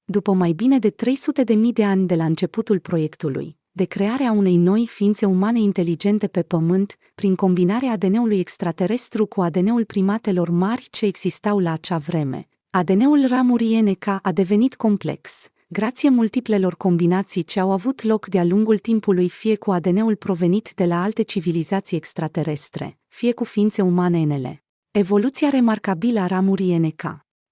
După mai bine de 300.000 de ani de la începutul proiectului, de crearea unei noi ființe umane inteligente pe Pământ, prin combinarea ADN-ului extraterestru cu ADN-ul primatelor mari ce existau la acea vreme, ADN-ul ramurii NK a devenit complex, grație multiplelor combinații ce au avut loc de-a lungul timpului, fie cu ADN-ul provenit de la alte civilizații extraterestre, fie cu ființe umane NL. Evoluția remarcabilă a ramurii NK.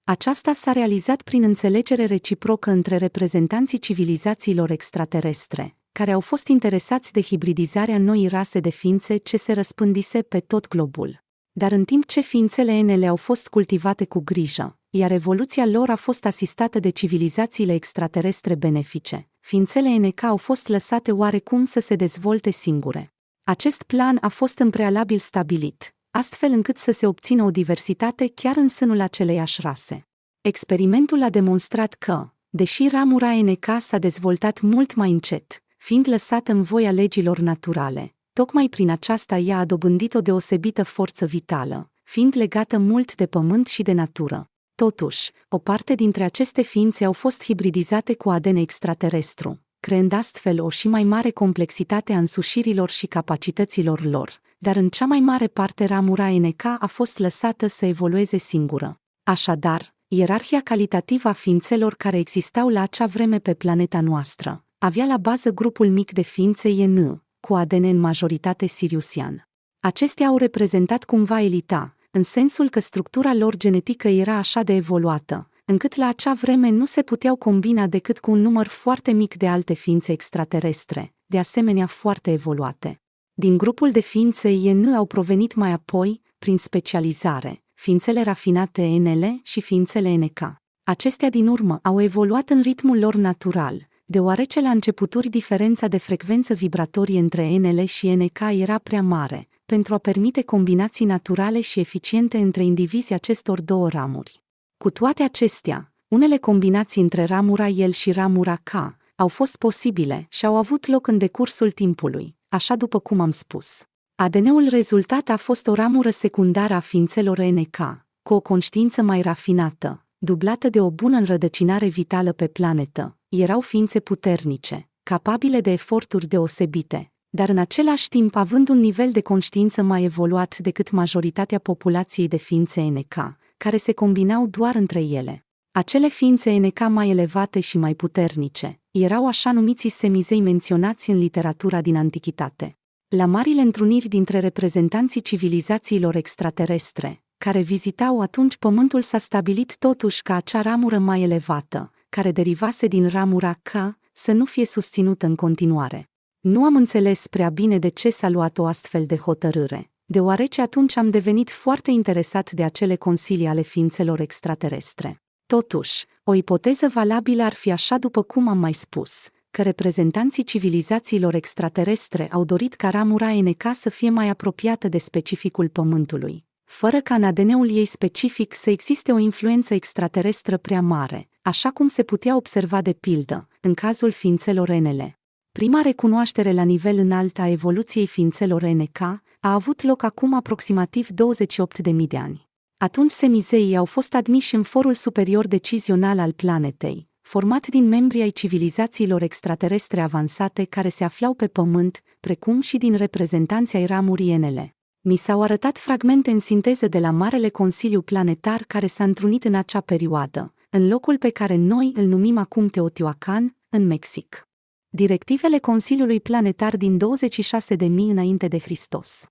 Aceasta s-a realizat prin înțelegere reciprocă între reprezentanții civilizațiilor extraterestre, care au fost interesați de hibridizarea noii rase de ființe ce se răspândise pe tot globul. Dar în timp ce ființele NL au fost cultivate cu grijă, iar evoluția lor a fost asistată de civilizațiile extraterestre benefice, ființele NK au fost lăsate oarecum să se dezvolte singure. Acest plan a fost în prealabil stabilit, astfel încât să se obțină o diversitate chiar în sânul aceleiași rase. Experimentul a demonstrat că, deși ramura NK s-a dezvoltat mult mai încet, fiind lăsată în voia legilor naturale, tocmai prin aceasta ea a dobândit o deosebită forță vitală, fiind legată mult de pământ și de natură. Totuși, o parte dintre aceste ființe au fost hibridizate cu ADN extraterestru, creând astfel o și mai mare complexitate a însușirilor și capacităților lor, dar în cea mai mare parte ramura NK a fost lăsată să evolueze singură. Așadar, ierarhia calitativă a ființelor care existau la acea vreme pe planeta noastră avea la bază grupul mic de ființe IN, cu ADN în majoritate siriusian. Acestea au reprezentat cumva elita, în sensul că structura lor genetică era așa de evoluată, încât la acea vreme nu se puteau combina decât cu un număr foarte mic de alte ființe extraterestre, de asemenea foarte evoluate. Din grupul de ființe IN au provenit mai apoi, prin specializare, ființele rafinate NL și ființele NK. Acestea din urmă au evoluat în ritmul lor natural, deoarece la începuturi diferența de frecvență vibratorie între NL și NK era prea mare, pentru a permite combinații naturale și eficiente între indivizii acestor două ramuri. Cu toate acestea, unele combinații între ramura L și ramura K au fost posibile și au avut loc în decursul timpului, așa după cum am spus. ADN-ul rezultat a fost o ramură secundară a ființelor NK, cu o conștiință mai rafinată, dublată de o bună înrădăcinare vitală pe planetă. Erau ființe puternice, capabile de eforturi deosebite, dar în același timp având un nivel de conștiință mai evoluat decât majoritatea populației de ființe NK, care se combinau doar între ele. Acele ființe NK mai elevate și mai puternice erau așa numiții semizei menționați în literatura din antichitate. La marile întruniri dintre reprezentanții civilizațiilor extraterestre, care vizitau atunci Pământul, s-a stabilit totuși ca acea ramură mai elevată, care derivase din ramura K, să nu fie susținută în continuare. Nu am înțeles prea bine de ce s-a luat o astfel de hotărâre, deoarece atunci am devenit foarte interesat de acele consilii ale ființelor extraterestre. Totuși, o ipoteză valabilă ar fi așa după cum am mai spus, că reprezentanții civilizațiilor extraterestre au dorit ca ramura NK să fie mai apropiată de specificul Pământului, fără ca în ADN-ul ei specific să existe o influență extraterestră prea mare, așa cum se putea observa de pildă, în cazul ființelor NL. Prima recunoaștere la nivel înalt a evoluției ființelor NK a avut loc acum aproximativ 28.000 de ani. Atunci semizeii au fost admiși în forul superior decizional al planetei, format din membri ai civilizațiilor extraterestre avansate care se aflau pe Pământ, precum și din reprezentanții ai ramurii NL. Mi s-au arătat fragmente în sinteză de la Marele Consiliu Planetar care s-a întrunit în acea perioadă, în locul pe care noi îl numim acum Teotihuacan, în Mexic. Directivele Consiliului Planetar din 26.000 înainte de Hristos.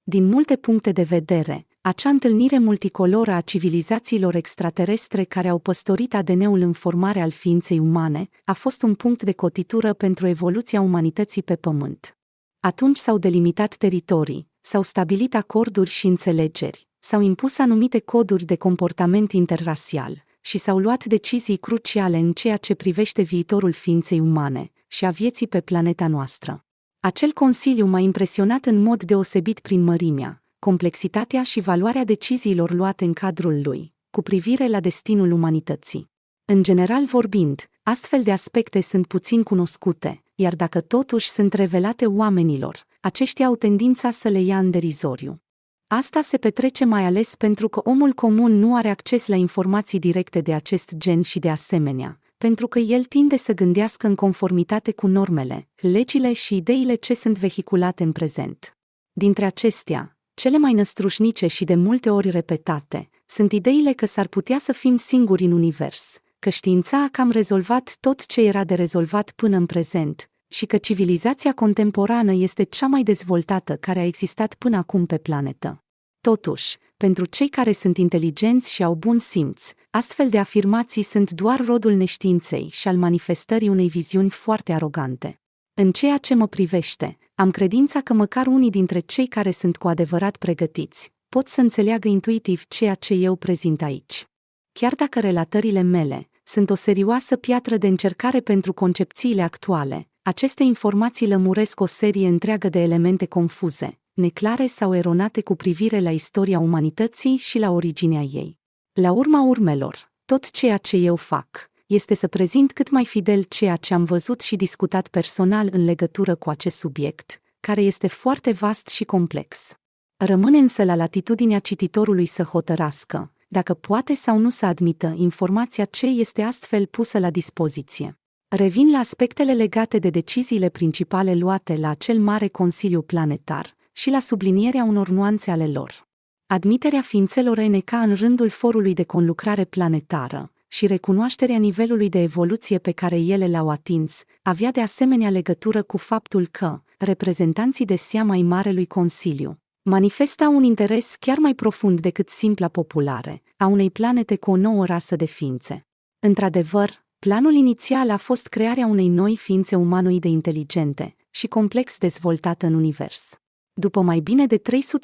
Din multe puncte de vedere, acea întâlnire multicoloră a civilizațiilor extraterestre care au păstorit ADN-ul în formare al ființei umane a fost un punct de cotitură pentru evoluția umanității pe Pământ. Atunci s-au delimitat teritorii, s-au stabilit acorduri și înțelegeri, s-au impus anumite coduri de comportament interrasial și s-au luat decizii cruciale în ceea ce privește viitorul ființei umane și a vieții pe planeta noastră. Acel consiliu m-a impresionat în mod deosebit prin mărimea, complexitatea și valoarea deciziilor luate în cadrul lui, cu privire la destinul umanității. În general vorbind, astfel de aspecte sunt puțin cunoscute, iar dacă totuși sunt revelate oamenilor, aceștia au tendința să le ia în derizoriu. Asta se petrece mai ales pentru că omul comun nu are acces la informații directe de acest gen și de asemenea, pentru că el tinde să gândească în conformitate cu normele, legile și ideile ce sunt vehiculate în prezent. Dintre acestea, cele mai năstrușnice și de multe ori repetate, sunt ideile că s-ar putea să fim singuri în univers, că știința a cam rezolvat tot ce era de rezolvat până în prezent și că civilizația contemporană este cea mai dezvoltată care a existat până acum pe planetă. Totuși, pentru cei care sunt inteligenți și au bun simț, astfel de afirmații sunt doar rodul neștiinței și al manifestării unei viziuni foarte arogante. În ceea ce mă privește, am credința că măcar unii dintre cei care sunt cu adevărat pregătiți pot să înțeleagă intuitiv ceea ce eu prezint aici. Chiar dacă relatările mele sunt o serioasă piatră de încercare pentru concepțiile actuale, aceste informații lămuresc o serie întreagă de elemente confuze, neclare sau eronate cu privire la istoria umanității și la originea ei. La urma urmelor, tot ceea ce eu fac este să prezint cât mai fidel ceea ce am văzut și discutat personal în legătură cu acest subiect, care este foarte vast și complex. Rămâne însă la latitudinea cititorului să hotărască dacă poate sau nu să admită informația ce este astfel pusă la dispoziție. Revin la aspectele legate de deciziile principale luate la acel mare Consiliu Planetar și la sublinierea unor nuanțe ale lor. Admiterea ființelor NK în rândul forului de conlucrare planetară și recunoașterea nivelului de evoluție pe care ele l-au atins avea de asemenea legătură cu faptul că reprezentanții de seamă ai Marelui Consiliu manifesta un interes chiar mai profund decât simpla populare a unei planete cu o nouă rasă de ființe. Într-adevăr, planul inițial a fost crearea unei noi ființe umanoide inteligente și complex dezvoltate în univers. După mai bine de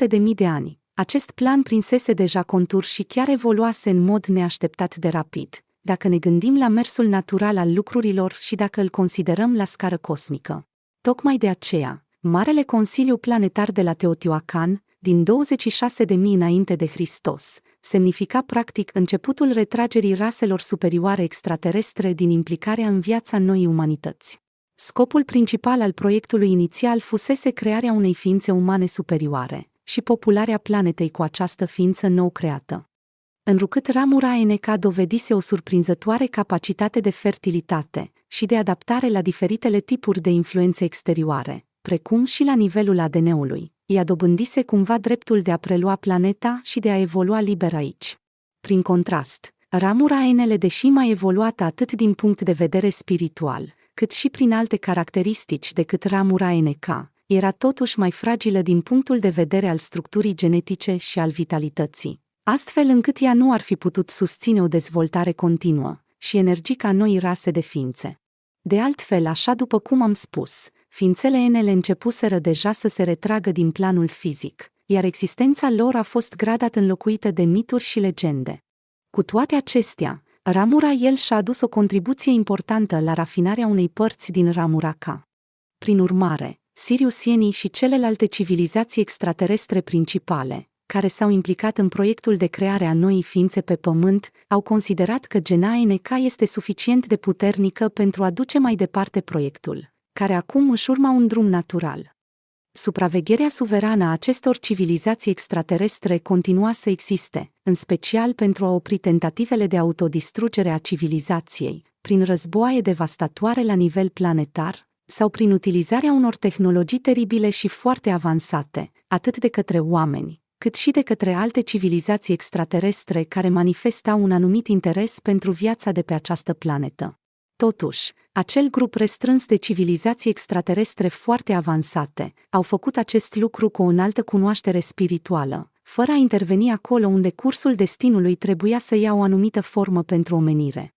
300.000 de ani, acest plan prinsese deja contur și chiar evoluase în mod neașteptat de rapid, dacă ne gândim la mersul natural al lucrurilor și dacă îl considerăm la scară cosmică. Tocmai de aceea, Marele Consiliu Planetar de la Teotihuacan, din 26.000 înainte de Hristos, semnifica practic începutul retragerii raselor superioare extraterestre din implicarea în viața noii umanități. Scopul principal al proiectului inițial fusese crearea unei ființe umane superioare și popularea planetei cu această ființă nou creată. Întrucât ramura NK dovedise o surprinzătoare capacitate de fertilitate și de adaptare la diferitele tipuri de influențe exterioare, precum și la nivelul ADN-ului, ea dobândise cumva dreptul de a prelua planeta și de a evolua liber aici. Prin contrast, ramura NL, deși mai evoluată atât din punct de vedere spiritual, cât și prin alte caracteristici decât ramura NK, era totuși mai fragilă din punctul de vedere al structurii genetice și al vitalității, astfel încât ea nu ar fi putut susține o dezvoltare continuă și energică a noii rase de ființe. De altfel, așa după cum am spus, ființele NL începuseră deja să se retragă din planul fizic, iar existența lor a fost gradat înlocuită de mituri și legende. Cu toate acestea, ramura el și-a adus o contribuție importantă la rafinarea unei părți din ramura K. Prin urmare, siriusienii și celelalte civilizații extraterestre principale, care s-au implicat în proiectul de creare a noii ființe pe Pământ, au considerat că gena NK este suficient de puternică pentru a duce mai departe proiectul, care acum își urma un drum natural. Supravegherea suverană a acestor civilizații extraterestre continua să existe, în special pentru a opri tentativele de autodistrugere a civilizației, prin războaie devastatoare la nivel planetar, sau prin utilizarea unor tehnologii teribile și foarte avansate, atât de către oameni, cât și de către alte civilizații extraterestre care manifestau un anumit interes pentru viața de pe această planetă. Totuși, acel grup restrâns de civilizații extraterestre foarte avansate au făcut acest lucru cu o înaltă cunoaștere spirituală, fără a interveni acolo unde cursul destinului trebuia să ia o anumită formă pentru omenire.